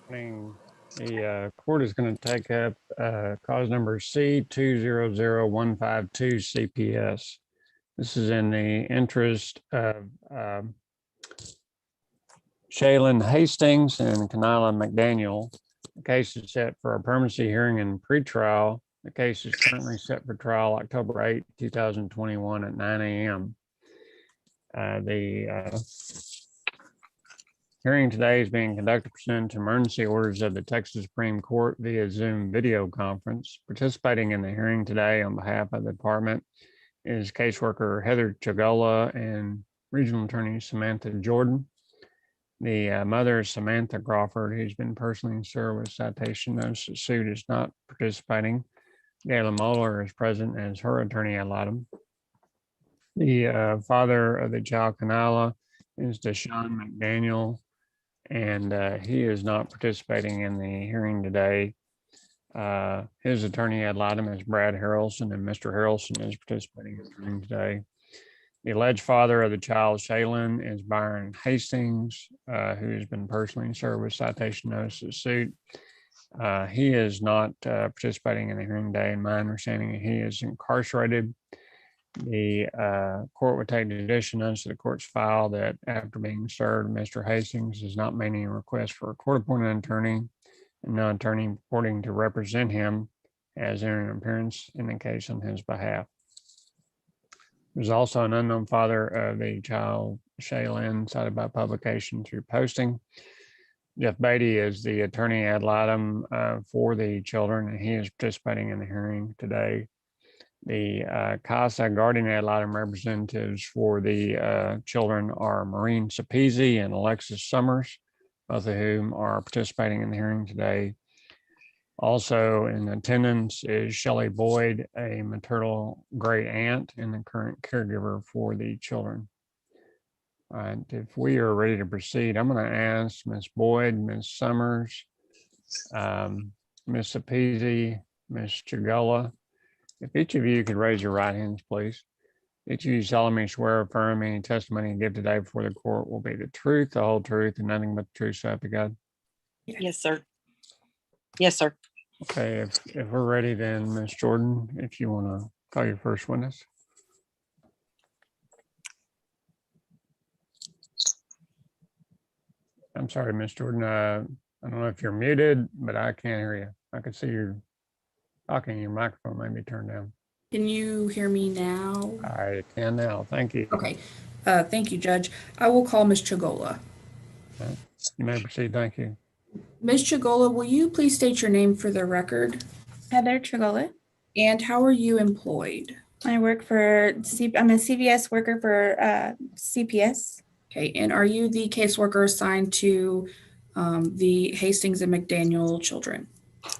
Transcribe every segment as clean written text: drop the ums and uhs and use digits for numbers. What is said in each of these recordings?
Morning. The court is going to take up cause number C200152CPS. This is in the interest of Shaylin Hastings and Kanila McDaniel. The case is set for a permanency hearing and pretrial. The case is currently set for trial October 8, 2021 at 9 a.m. The hearing today is being conducted pursuant to emergency orders of the Texas Supreme Court via Zoom video conference. Participating in the hearing today on behalf of the department is caseworker Heather Chagola and regional attorney Samantha Jordan. The mother, Samantha Crawford, who's been personally served with citation notice of suit, is not participating. Gayla Moeller is present as her attorney ad litem. The father of the child, Kanila, is Deshaun McDaniel, and he is not participating in the hearing today. His attorney ad litem is Brad Harrelson, and Mr. Harrelson is participating in the hearing today. The alleged father of the child, Shaylin, is Byron Hastings, who has been personally served with citation notice of suit. He is not participating in the hearing today. In my understanding, he is incarcerated. The court would take judicial notice of the court's file that after being served, Mr. Hastings has not made any request for a court-appointed attorney, and no attorney purporting to represent him has entered an appearance in the case on his behalf. There's also an unknown father of the child, Shaylin, cited by publication through posting. Jeff Beatty is the attorney ad litem for the children, and he is participating in the hearing today. The CASA guardian ad litem representatives for the children are Maureen Sapezi and Alexis Summers, both of whom are participating in the hearing today. Also in attendance is Shelley Boyd, a maternal great aunt and the current caregiver for the children. All right, if we are ready to proceed, I'm going to ask Ms. Boyd, Ms. Summers, Ms. Sapezi, Ms. Chagola, if each of you could raise your right hands, please. Each of you solemnly swear or affirm any testimony you give today before the court will be the truth, the whole truth, and nothing but the truth, so help you God. Yes, sir. Yes, sir. Okay, if we're ready, then Ms. Jordan, if you want to call your first witness. I'm sorry, Ms. Jordan. I don't know if you're muted, but I can't hear you. I can see you're talking. Your microphone may be turned down. Can you hear me now? I can now. Thank you. Okay. Thank you, Judge. I will call Ms. Chagola. Right. You may proceed. Thank you. Ms. Chagola, will you please state your name for the record? Heather Chagola. And how are you employed? I work for, I'm a CVS worker for CPS. Okay, and are you the caseworker assigned to the Hastings and McDaniel children?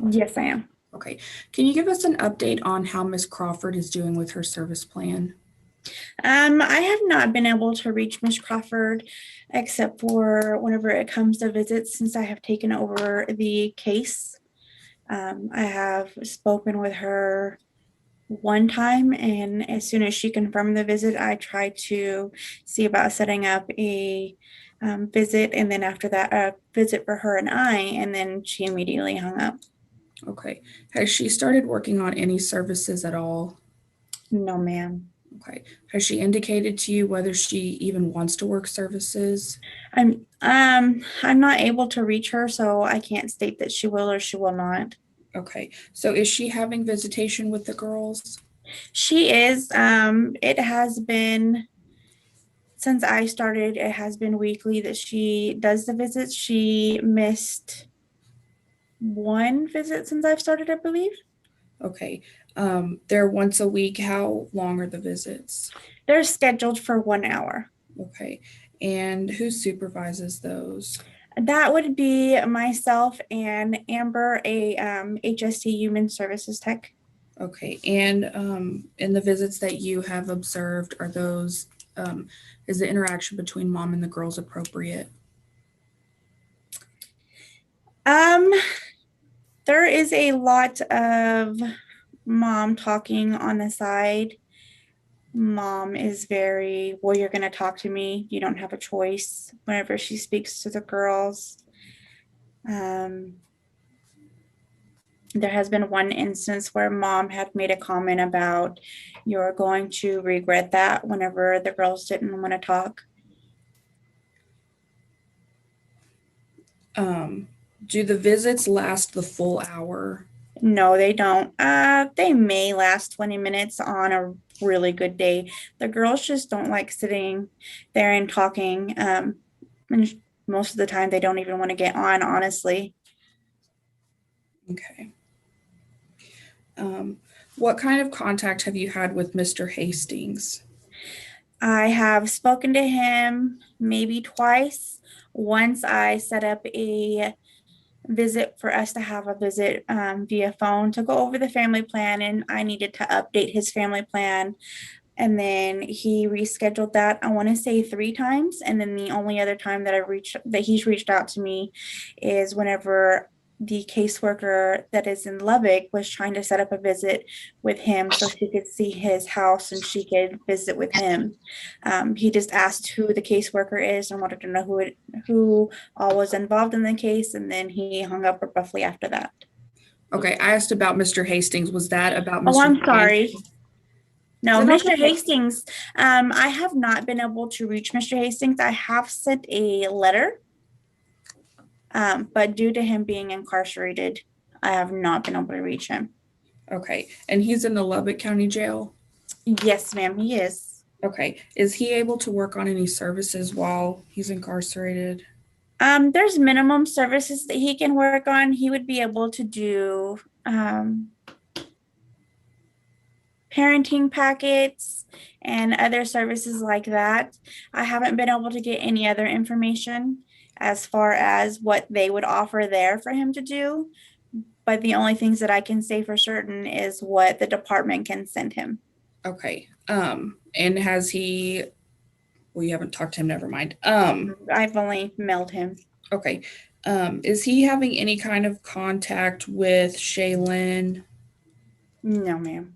Yes, I am. Okay, can you give us an update on how Ms. Crawford is doing with her service plan? I have not been able to reach Ms. Crawford except for whenever it comes to visits since I have taken over the case. I have spoken with her one time, and as soon as she confirmed the visit, I tried to see about setting up a visit, and then after that, a visit for her and I, and then she immediately hung up. Okay, has she started working on any services at all? No, ma'am. Okay, has she indicated to you whether she even wants to work services? I'm not able to reach her, so I can't state that she will or she will not. Okay, so is she having visitation with the girls? She is. It has been, since I started, it has been weekly that she does the visits. She missed one visit since I've started, I believe. Okay, they're once a week. How long are the visits? They're scheduled for 1 hour. Okay, and who supervises those? That would be myself and Amber, a HST Human Services Tech. Okay, and in the visits that you have observed, are those, is the interaction between mom and the girls appropriate? There is a lot of mom talking on the side. Mom is very, well, you're going to talk to me. You don't have a choice whenever she speaks to the girls. There has been one instance where mom had made a comment about you're going to regret that whenever the girls didn't want to talk. Do the visits last the full hour? No, they don't. They may last 20 minutes on a really good day. The girls just don't like sitting there and talking. And most of the time they don't even want to get on, honestly. Okay. What kind of contact have you had with Mr. Hastings? I have spoken to him maybe twice. Once I set up a visit for us to have a visit via phone to go over the family plan, and I needed to update his family plan. And then he rescheduled that, I want to say 3 times. And then the only other time that he's reached out to me is whenever the caseworker that is in Lubbock was trying to set up a visit with him so she could see his house and she could visit with him. He just asked who the caseworker is and wanted to know who all was involved in the case. And then he hung up abruptly after that. Okay, I asked about Mr. Hastings. Was that about Mr. Oh, I'm McDaniel? sorry. No, No, Mr. okay. Hastings, I have not been able to reach Mr. Hastings. I have sent a letter, but due to him being incarcerated, I have not been able to reach him. Okay, and he's in the Lubbock County Jail? Yes, ma'am, he is. Okay, is he able to work on any services while he's incarcerated? There's minimum services that he can work on. He would be able to do parenting packets and other services like that. I haven't been able to get any other information as far as what they would offer there for him to do. But the only things that I can say for certain is what the department can send him. Okay, and has he, well, you haven't talked to him, never mind. I've only mailed him. Okay, is he having any kind of contact with Shaylin? No, ma'am.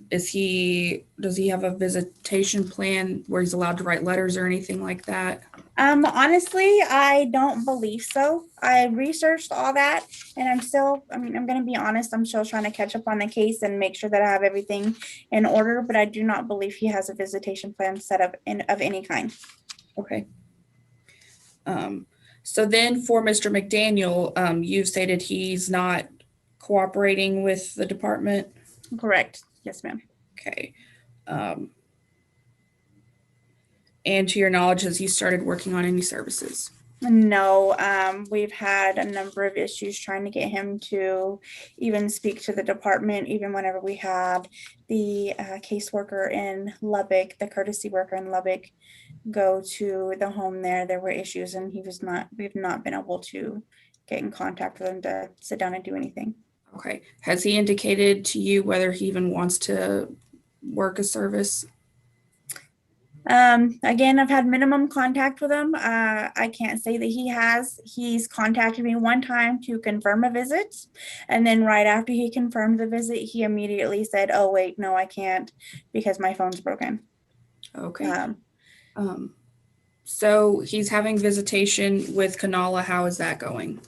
Does he have a visitation plan where he's allowed to write letters or anything like that? Honestly, I don't believe so. I researched all that and I'm going to be honest, I'm still trying to catch up on the case and make sure that I have everything in order, but I do not believe he has a visitation plan set up of any kind. Okay. So then for Mr. McDaniel, you've stated he's not cooperating with the department? Correct. Yes, ma'am. Okay. And to your knowledge, has he started working on any services? No, we've had a number of issues trying to get him to even speak to the department, even whenever we had the caseworker in Lubbock, the courtesy worker in Lubbock, go to the home there. There were issues and we've not been able to get in contact with him to sit down and do anything. Okay. Has he indicated to you whether he even wants to work a service? Again, I've had minimum contact with him. I can't say that he has. He's contacted me one time to confirm a visit. And then right after he confirmed the visit, he immediately said, oh, wait, no, I can't because my phone's broken. Okay. So he's having visitation with Kanala. How is that going?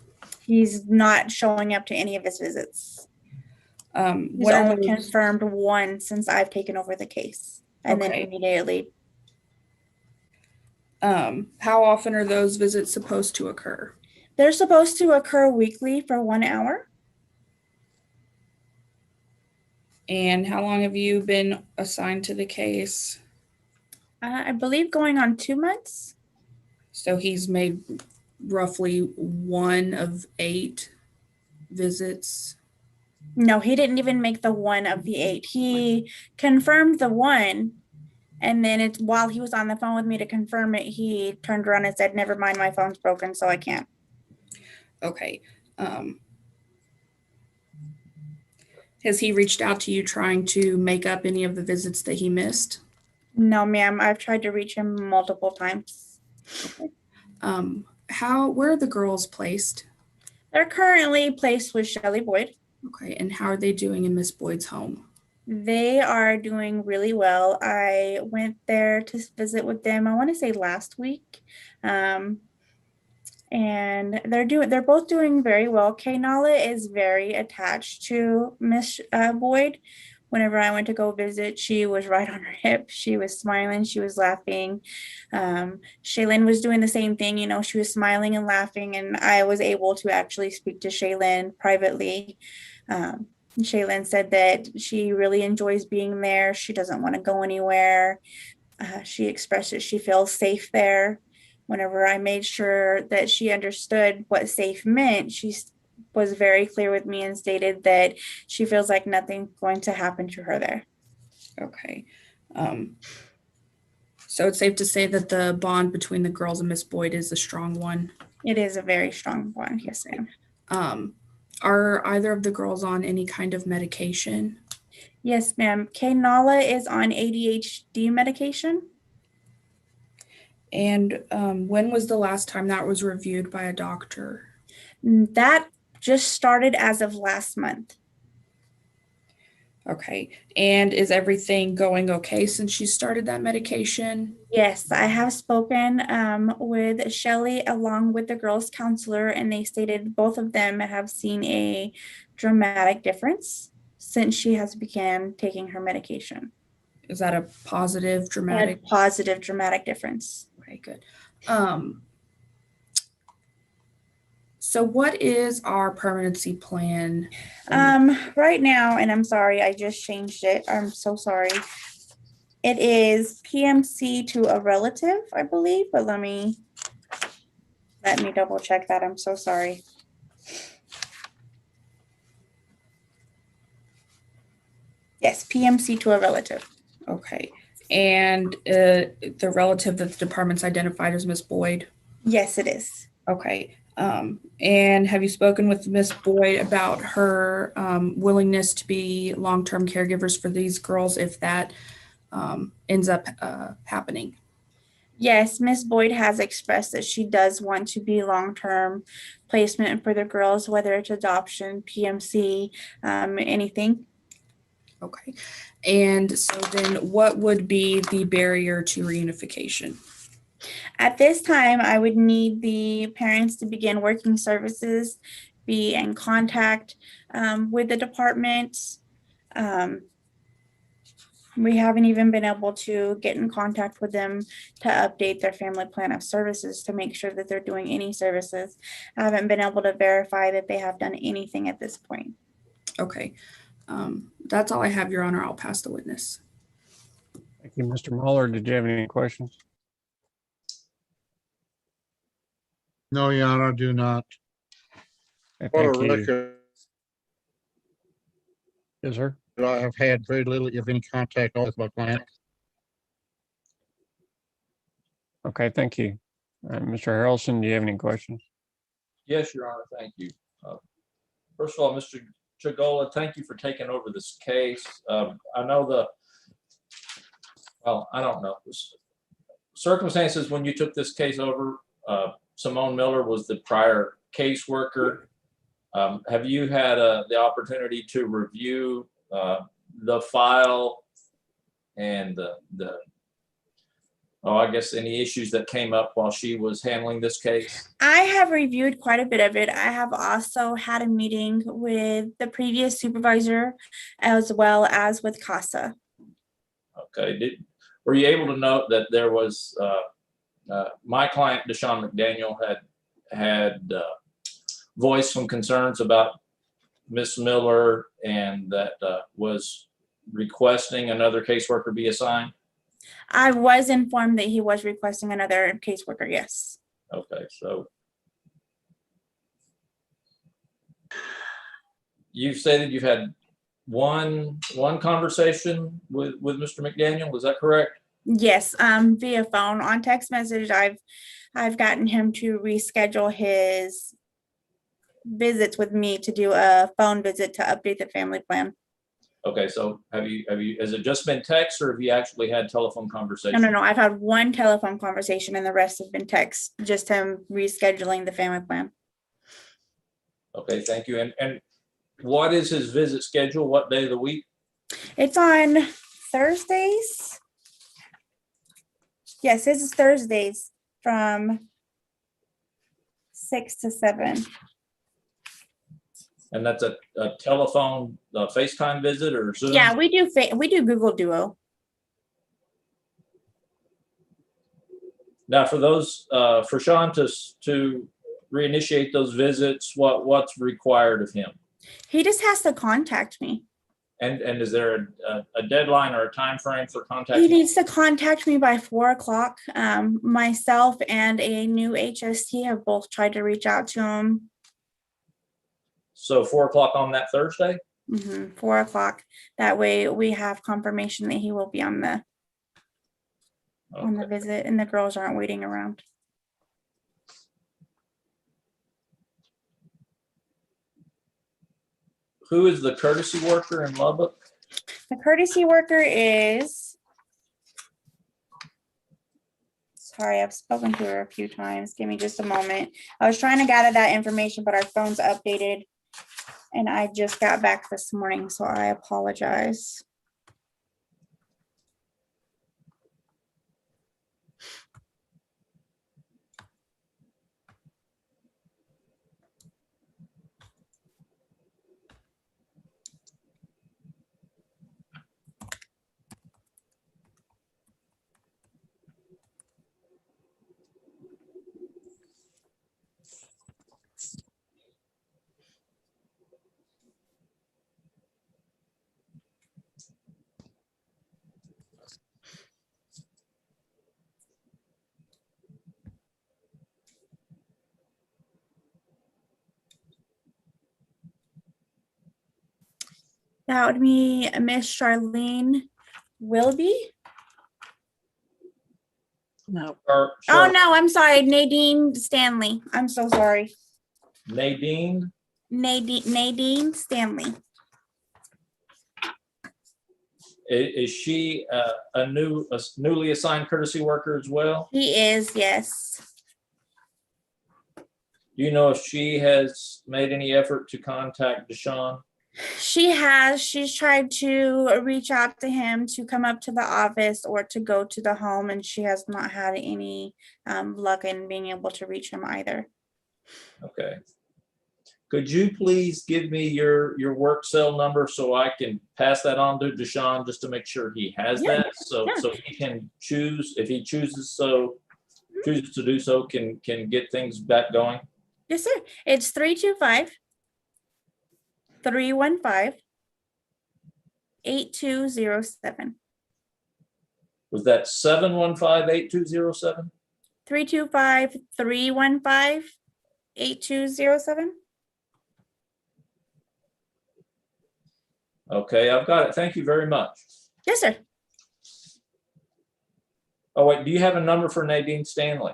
He's not showing up to any of his visits. He's What are only those? confirmed one since I've taken over the case. And then Okay. immediately, How often are those visits supposed to occur? they're supposed to occur weekly for 1 hour. And how long have you been assigned to the case? I believe going on 2 months. So he's made roughly 1 of 8 visits. No, he didn't even make the 1 of the 8. He confirmed the 1. And then while he was on the phone with me to confirm it, he turned around and said, never mind, my phone's broken, so I can't. Okay. Has he reached out to you trying to make up any of the visits that he missed? No, ma'am. I've tried to reach him multiple times. Where are the girls placed? They're currently placed with Shelley Boyd. Okay, and how are they doing in Miss Boyd's home? They are doing really well. I went there to visit with them, I want to say last week. and they're both doing very well. Kay Nala is very attached to Miss Boyd. Whenever I went to go visit, she was right on her hip. She was smiling, she was laughing. Shaylin was doing the same thing, she was smiling and laughing, and I was able to actually speak to Shaylin privately. Shaylin said that she really enjoys being there. She doesn't want to go anywhere. She expressed that she feels safe there. Whenever I made sure that she understood what safe meant, she was very clear with me and stated that she feels like nothing's going to happen to her there. Okay. So it's safe to say that the bond between the girls and Miss Boyd is a strong one. It is a very strong bond. Yes, ma'am. Are either of the girls on any kind of medication? Yes, ma'am. Kay Nala is on ADHD medication. And when was the last time that was reviewed by a doctor? That just started as of last month. Okay. And is everything going okay since she started that medication? Yes, I have spoken with Shelly along with the girls' counselor, and they stated both of them have seen a dramatic difference since she has began taking her medication. Is that a positive, dramatic? A positive, dramatic difference. Okay, good. So what is our permanency plan? Right now, and I'm sorry, I just changed it. I'm so sorry. It is PMC to a relative, I believe, but let me double check that. I'm so sorry. Yes, PMC to a relative. Okay. And the relative that the department's identified as Miss Boyd? Yes, it is. Okay. And have you spoken with Miss Boyd about her willingness to be long-term caregivers for these girls if that ends up happening? Yes, Miss Boyd has expressed that she does want to be long-term placement for the girls, whether it's adoption, PMC, anything. Okay. And so then what would be the barrier to reunification? At this time, I would need the parents to begin working services, be in contact with the department. We haven't even been able to get in contact with them to update their family plan of services to make sure that they're doing any services. I haven't been able to verify that they have done anything at this point. Okay. That's all I have, Your Honor. I'll pass the witness. Thank you, Mr. Mueller. Did you have any questions? No, Your Honor, I do not. Okay, For thank the you. record, Yes, sir. I have had very little, if any, contact with my client. Okay, thank you. Mr. Harrelson, do you have any questions? Yes, Your Honor, thank you. First of all, Mr. Chagola, thank you for taking over this case. I know I don't know. Circumstances when you took this case over, Simone Miller was the prior caseworker. Have you had the opportunity to review the file and I guess any issues that came up while she was handling this case? I have reviewed quite a bit of it. I have also had a meeting with the previous supervisor as well as with CASA. Okay. Were you able to note that there was my client, Deshaun McDaniel, had voiced some concerns about Miss Miller and that was requesting another caseworker be assigned? I was informed that he was requesting another caseworker, yes. Okay, so you stated you've had one conversation with Mr. McDaniel, is that correct? Yes, via phone. On text message, I've gotten him to reschedule his visits with me to do a phone visit to update the family plan. Okay, so has it just been text or have you actually had telephone conversation? No. I've had one telephone conversation and the rest have been text, just him rescheduling the family plan. Okay, thank you. And what is his visit schedule? What day of the week? It's on Thursdays. Yes, this is Thursdays from 6 to 7. And that's a telephone, FaceTime visit or Zoom? Yeah, we do Google Duo. Now, for those, for Sean to reinitiate those visits, what's required of him? He just has to contact me. And is there a deadline or a time frame for He contacting? needs to contact me by 4 o'clock. Myself and a new HST have both tried to reach out to him. So 4 o'clock on that Thursday? 4 o'clock. That way we have confirmation that he will be on the Okay. visit and the girls aren't waiting around. Who is the courtesy worker in Lubbock? The courtesy worker is, sorry, I've spoken to her a few times. Give me just a moment. I was trying to gather that information, but our phone's updated and I just got back this morning, so I apologize. That would be Miss Charlene Wilby. No. Oh, no, I'm sorry. Nadine Stanley. I'm so sorry. Nadine? Nadine Stanley. Is she a newly assigned courtesy worker as well? He is, yes. Do you know if she has made any effort to contact Deshaun? She has. She's tried to reach out to him to come up to the office or to go to the home, and she has not had any luck in being able to reach him either. Okay. Could you please give me your work cell number so I can pass that on to Deshaun just to make sure he has Yeah, that? So he can choose, if he chooses to do so, can get things back going? Yes, sir. It's 325-315-8207. Was that 715-8207? 325-315-8207. Okay, I've got it. Thank you very much. Yes, sir. Oh, wait, do you have a number for Nadine Stanley?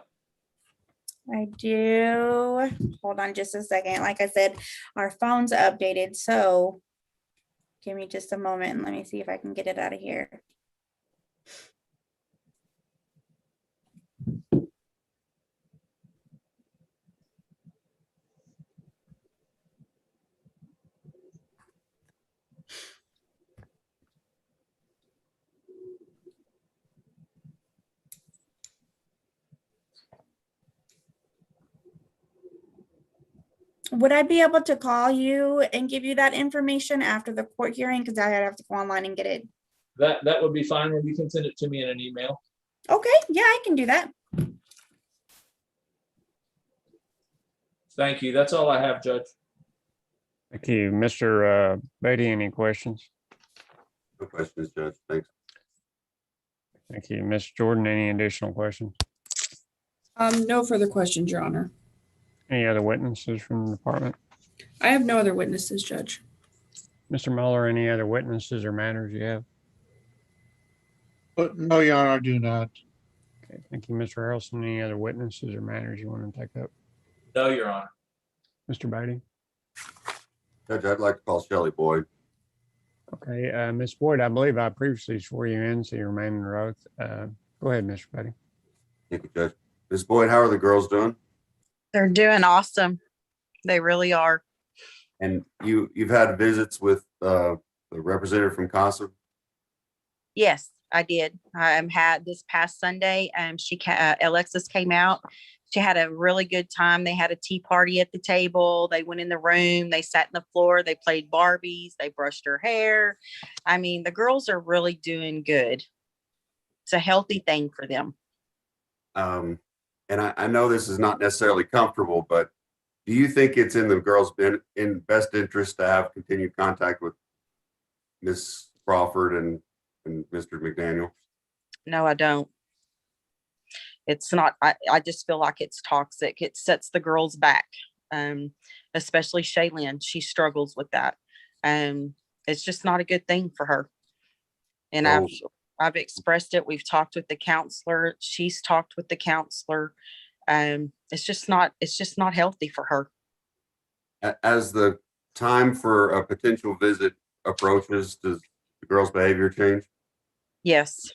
I do. Hold on just a second. Like I said, our phone's updated, so give me just a moment and let me see if I can get it out of here. Would I be able to call you and give you that information after the court hearing? Because I have to go online and get it. That would be fine, or you can send it to me in an email. Okay, yeah, I can do that. Thank you. That's all I have, Judge. Thank you. Mr. Beatty, any questions? No questions, Judge. Thanks. Thank you. Ms. Jordan, any additional questions? No further questions, Your Honor. Any other witnesses from the department? I have no other witnesses, Judge. Mr. Mueller, any other witnesses or matters you have? But no, Your Honor, I do not. Okay, thank you. Mr. Harrelson, any other witnesses or matters you want to take up? No, Your Honor. Mr. Beatty? Judge, I'd like to call Shelley Boyd. Okay, Ms. Boyd, I believe I previously swore you in, so you remain under oath. Go ahead, Mr. Beatty. Thank you, Judge. Ms. Boyd, how are the girls doing? They're doing awesome. They really are. And you've had visits with the representative from CASA? Yes, I did. I had this past Sunday. Alexis came out. She had a really good time. They had a tea party at the table. They went in the room. They sat in the floor. They played Barbies. They brushed her hair. I mean, the girls are really doing good. It's a healthy thing for them. And I know this is not necessarily comfortable, but do you think it's in the girls' in best interest to have continued contact with Miss Crawford and Mr. McDaniel? No, I don't. It's not, I just feel like it's toxic. It sets the girls back. Especially Shaylin. She struggles with that. It's just not a good thing for her. And So- I've expressed it. We've talked with the counselor. She's talked with the counselor. It's just not healthy for her. As the time for a potential visit approaches, does the girl's behavior change? Yes.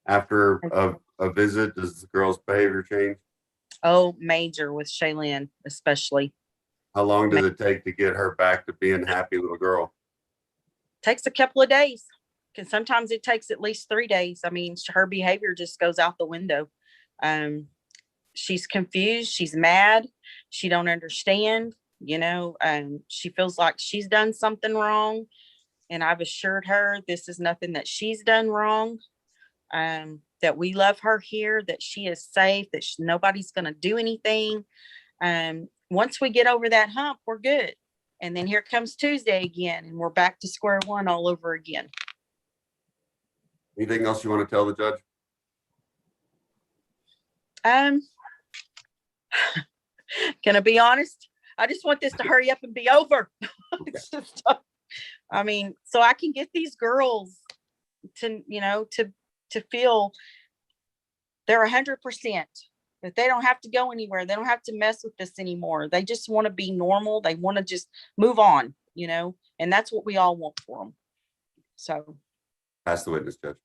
After a visit, does the girl's behavior change? Oh, major with Shaylin, especially. How long does it take to get her back to being a happy little girl? Takes a couple of days. And sometimes it takes at least 3 days. I mean, her behavior just goes out the window. She's confused. She's mad. She don't understand, she feels like she's done something wrong. And I've assured her this is nothing that she's done wrong. That we love her here, that she is safe, that nobody's going to do anything. Once we get over that hump, we're good. And then here comes Tuesday again, and we're back to square one all over again. Anything else you want to tell the judge? Can I be honest? I just want this to hurry up and be over. It's just, I mean, so I can get these girls to, to feel they're 100%, that they don't have to go anywhere. They don't have to mess with this anymore. They just want to be normal. They want to just move on, and that's what we all want for them. So. Pass the witness, Judge.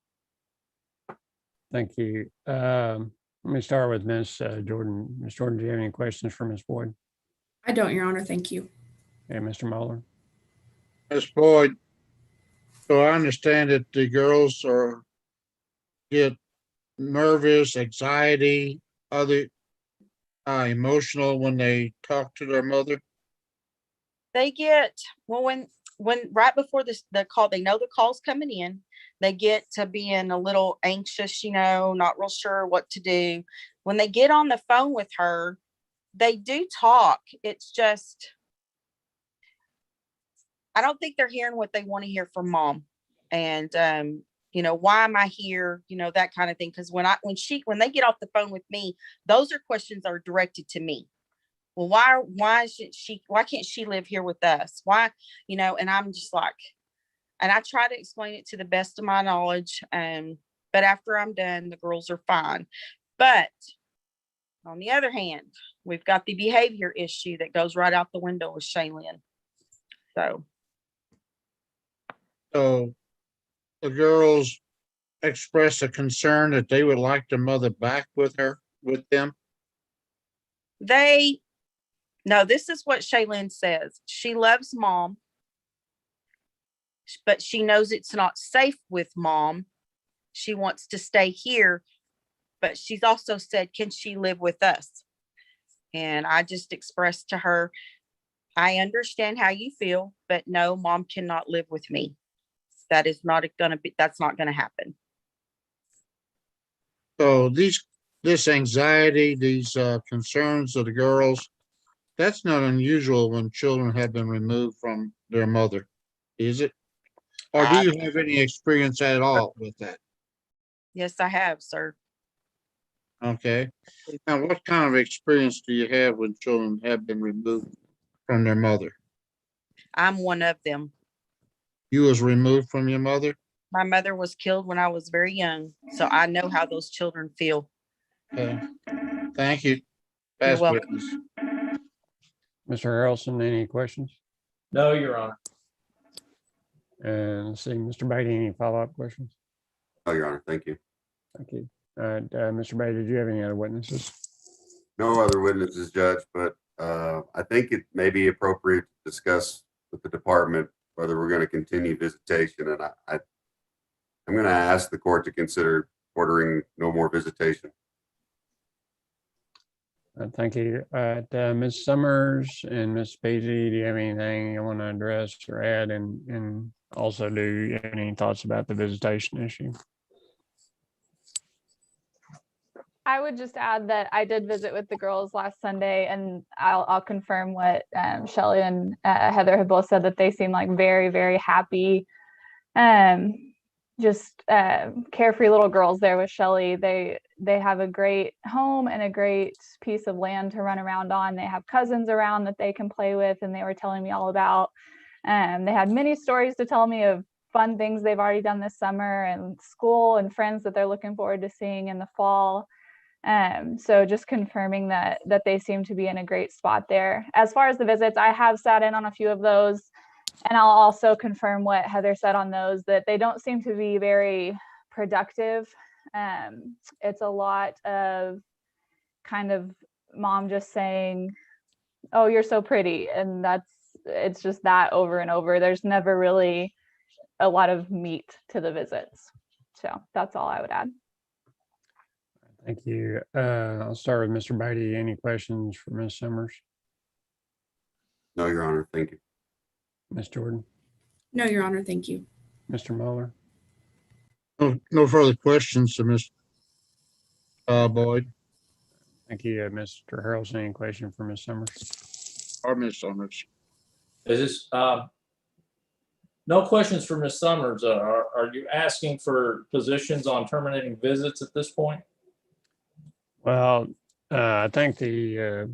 Thank you. Let me start with Ms. Jordan. Ms. Jordan, do you have any questions for Ms. Boyd? I don't, Your Honor. Thank you. Okay, Mr. Mueller. Ms. Boyd, so I understand that the girls get nervous, anxiety, other emotional when they talk to their mother. They get, well, when right before the call, they know the call's coming in. They get to being a little anxious, not real sure what to do. When they get on the phone with her, they do talk. It's just, I don't think they're hearing what they want to hear from mom. And, why am I here? That kind of thing. Because when they get off the phone with me, those are questions that are directed to me. Well, why can't she live here with us? Why, and I'm just like, and I try to explain it to the best of my knowledge. But after I'm done, the girls are fine. But on the other hand, we've got the behavior issue that goes right out the window with Shaylin. So the girls express a concern that they would like their mother back with them. No, this is what Shaylin says. She loves mom, but she knows it's not safe with mom. She wants to stay here, but she's also said, can she live with us? And I just expressed to her, I understand how you feel, but no, mom cannot live with me. That's not going to happen. So this anxiety, these concerns of the girls, that's not unusual when children have been removed from their mother, is it? Or do you have any experience at all with that? Yes, I have, sir. Okay. Now, what kind of experience do you have when children have been removed from their mother? I'm one of them. You was removed from your mother? My mother was killed when I was very young, so I know how those children feel. Okay. Thank you. You're Past welcome. witness. Mr. Harrelson, any questions? No, Your Honor. And let's see, Mr. Beatty, any follow-up questions? Oh, Your Honor, thank you. Thank you. Mr. Beatty, did you have any other witnesses? No other witnesses, Judge, but I think it may be appropriate to discuss with the department whether we're going to continue visitation. And I'm going to ask the court to consider ordering no more visitation. Thank you. Ms. Summers and Ms. Beasley, do you have anything you want to address or add? And also, do you have any thoughts about the visitation issue? I would just add that I did visit with the girls last Sunday, and I'll confirm what Shelley and Heather have both said, that they seem like very, very happy. Just carefree little girls there with Shelley. They have a great home and a great piece of land to run around on. They have cousins around that they can play with, and they were telling me all about. They had many stories to tell me of fun things they've already done this summer, and school and friends that they're looking forward to seeing in the fall. So just confirming that they seem to be in a great spot there. As far as the visits, I have sat in on a few of those, and I'll also confirm what Heather said on those, that they don't seem to be very productive. It's a lot of kind of mom just saying, "Oh, you're so pretty," and it's just that over and over. There's never really a lot of meat to the visits. So that's all I would add. Thank you. I'll start with Mr. Beatty. Any questions for Ms. Summers? No, Your Honor. Thank you. Ms. Jordan? No, Your Honor, thank you. Mr. Mueller? No further questions to Ms. Boyd Thank you. Mr. Harrelson, any question for Ms. Summers? or Ms. Summers. Is this, no questions for Ms. Summers. Are you asking for positions on terminating visits at this point? Well, I think the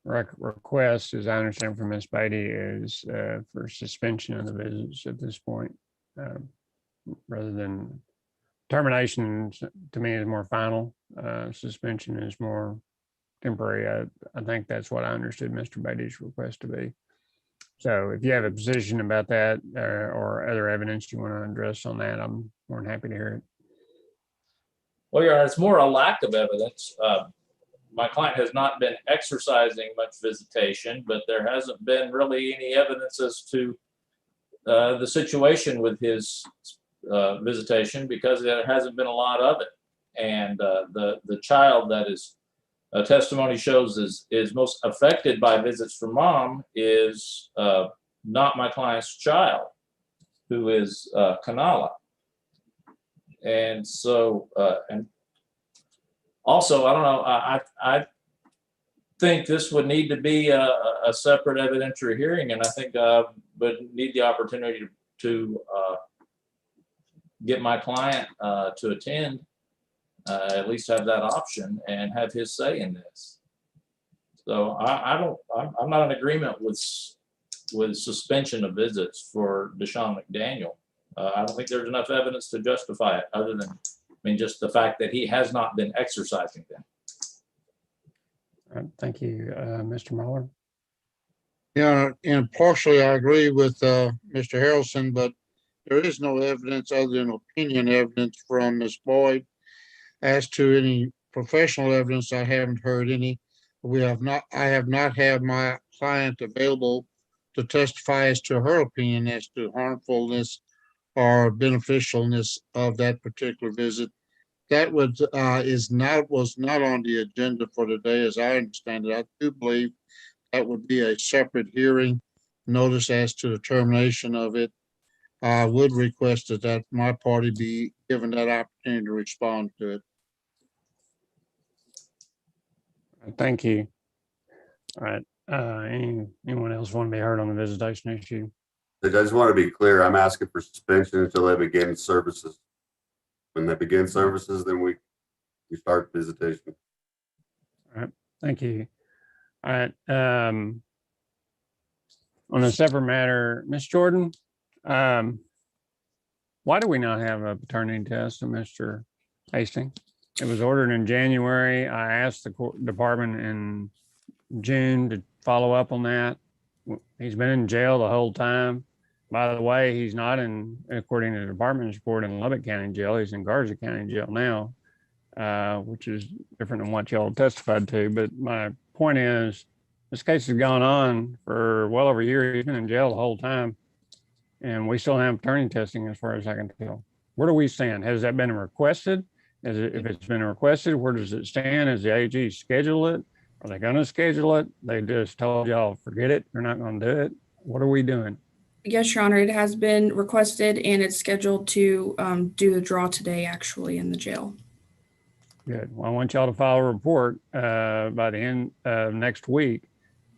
request, as I understand from Ms. Beatty, is for suspension of the visits at this point, rather than termination. To me, is more final. Suspension is more temporary. I think that's what I understood Mr. Beatty's request to be. So if you have a position about that or other evidence you want to address on that, I'm more than happy to hear it. Well, Your Honor, it's more a lack of evidence. My client has not been exercising much visitation, but there hasn't been really any evidence as to the situation with his visitation, because there hasn't been a lot of it. And the child that is testimony shows is most affected by visits from mom is not my client's child, who is Kanala. And so, and also, I don't know, I think this would need to be a separate evidentiary hearing, and I think would need the opportunity to get my client to attend, at least have that option and have his say in this. So I'm not in agreement with suspension of visits for Deshaun McDaniel. I don't think there's enough evidence to justify it, other than, I mean, just the fact that he has not been exercising them. All right, thank you, Mr. Mueller. Yeah, and partially I agree with Mr. Harrelson, but there is no evidence other than opinion evidence from Ms. Boyd. As to any professional evidence, I haven't heard any. I have not had my client available to testify as to her opinion as to harmfulness or beneficialness of that particular visit. That was not on the agenda for today, as I understand it. I do believe that would be a separate hearing notice as to the termination of it. I would request that my party be given that opportunity to respond to it. Thank you. All right. Anyone else want to be heard on the visitation issue? I just want to be clear. I'm asking for suspension until they begin services. When they begin services, then we start visitation. All right. Thank you. All right. On a separate matter, Ms. Jordan, why do we not have a paternity test of Mr. Hastings? It was ordered in January. I asked the department in June to follow up on that. He's been in jail the whole time. By the way, he's not in, according to the department's report, in Lubbock County Jail. He's in Garza County Jail now, which is different than what y'all testified to. But my point is, this case has gone on for well over a year. He's been in jail the whole time, and we still have paternity testing as far as I can tell. Where do we stand? Has that been requested? If it's been requested, where does it stand? Has the AG scheduled it? Are they gonna schedule it? They just told y'all, forget it, they're not gonna do it. What are we doing? Yes, Your Honor, it has been requested and it's scheduled to do the draw today, actually, in the jail. Good. Well, I want y'all to file a report by the end of next week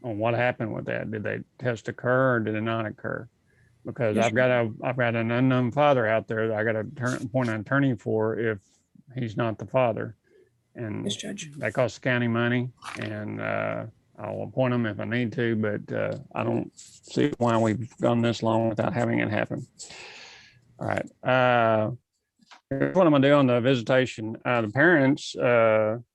on what happened with that. Did they test occur or did it not occur? Because Yes, I've got an unknown father out there that I got to appoint an attorney for if he's not the father. And Yes, Judge. that costs the county money, and I'll appoint him if I need to, but I don't see why we've gone this long without having it happen. All right. Here's what I'm gonna do on the visitation. The parents, Mr.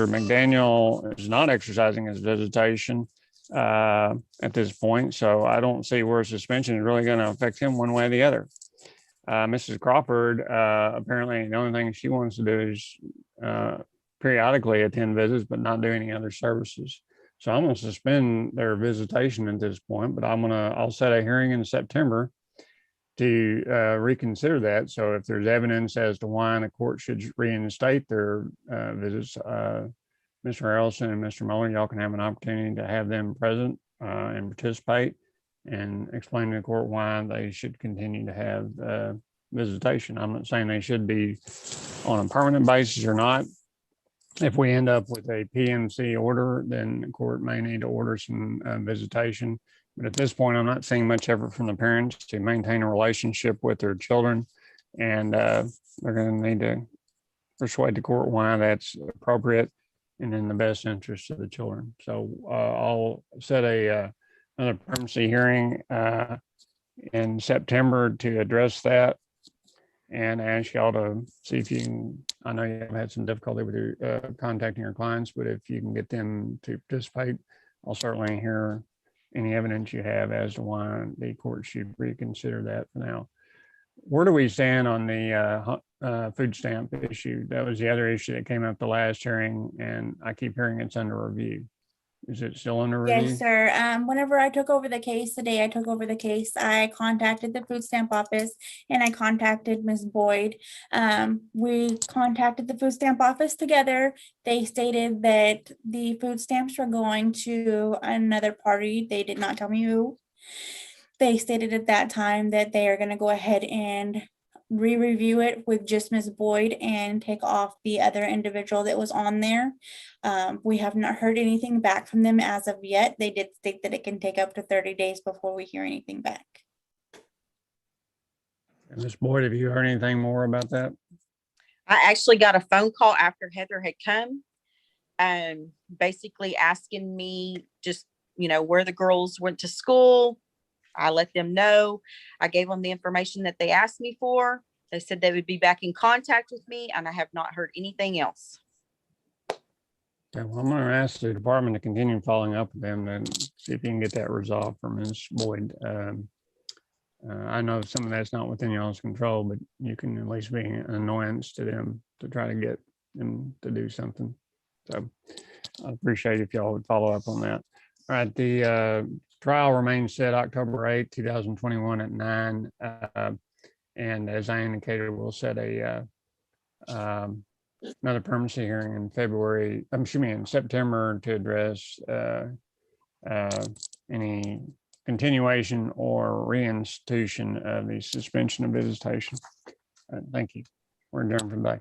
McDaniel is not exercising his visitation at this point, so I don't see where suspension is really going to affect him one way or the other. Mrs. Crawford, apparently the only thing she wants to do is periodically attend visits, but not do any other services. So I'm going to suspend their visitation at this point, but I'll set a hearing in September to reconsider that. So if there's evidence as to why the court should reinstate their visits, Mr. Harrelson and Mr. Muller, y'all can have an opportunity to have them present and participate and explain to the court why they should continue to have visitation. I'm not saying they should be on a permanent basis or not. If we end up with a PMC order, then the court may need to order some visitation. But at this point, I'm not seeing much effort from the parents to maintain a relationship with their children. And they're going to need to persuade the court why that's appropriate and in the best interest of the children. So I'll set another permanency hearing in September to address that and ask y'all to see if you can, I know you've had some difficulty with your contacting your clients, but if you can get them to participate, I'll certainly hear any evidence you have as to why the court should reconsider that for now. Where do we stand on the food stamp issue? That was the other issue that came up the last hearing, and I keep hearing it's under review. Is it still under review? Yes, sir. Whenever I took over the case, the day I took over the case, I contacted the food stamp office and I contacted Ms. Boyd. We contacted the food stamp office together. They stated that the food stamps were going to another party. They did not tell me who. They stated at that time that they are going to go ahead and re-review it with just Ms. Boyd and take off the other individual that was on there. We have not heard anything back from them as of yet. They did state that it can take up to 30 days before we hear anything back. Ms. Boyd, have you heard anything more about that? I actually got a phone call after Heather had come, basically asking me just, where the girls went to school. I let them know. I gave them the information that they asked me for. They said they would be back in contact with me, and I have not heard anything else. Okay, well, I'm going to ask the department to continue following up with them and see if you can get that resolved for Ms. Boyd. I know some of that's not within y'all's control, but you can at least be an annoyance to them to try to get them to do something. So I appreciate if y'all would follow up on that. All right, the trial remains set October 8th, 2021 at 9. And as I indicated, we'll set another permanency hearing in September to address any continuation or reinstitution of the suspension of visitation. Thank you. We're adjourned for the day.